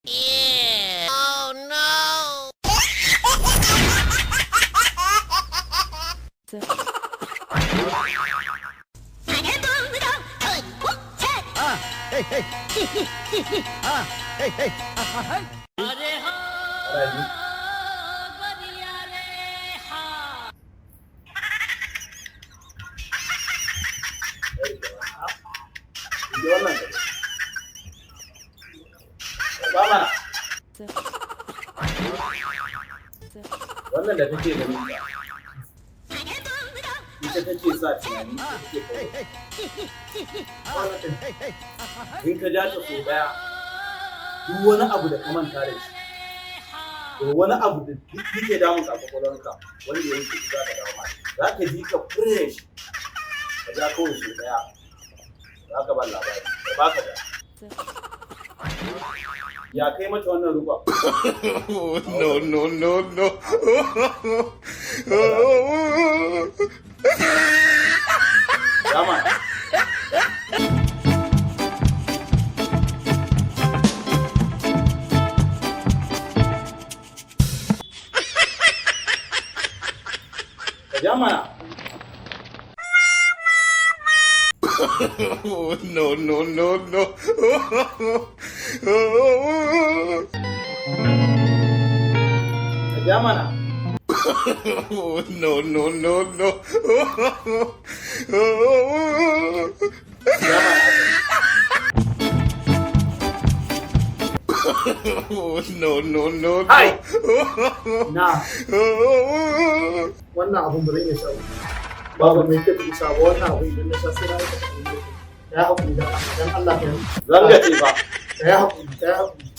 Yeah. Oh no. Hey, hey. Hey, hey. Wannan da take da nuna ita take sa tunani ita take kai in ka ja ta so daya duk wani abu da ka manta da shi to wani abu da duk yake damun ka kwakwalwarka wanda ya yake za ka dawo ma za ka ji ka fresh ka ja kawai so daya za ka ba labari ka baka da ya kai mata wannan ruba No. dama ka ja mana No. ka ja mana No. ja mana No. Hai! Na, wannan abun ba zan iya sha ba. Babu mai kyau bisa ba wannan abun idan na sha sai na yi ka ya haƙuri da dan Allah ka yi. Zanga ce ba. Ka yi haƙuri.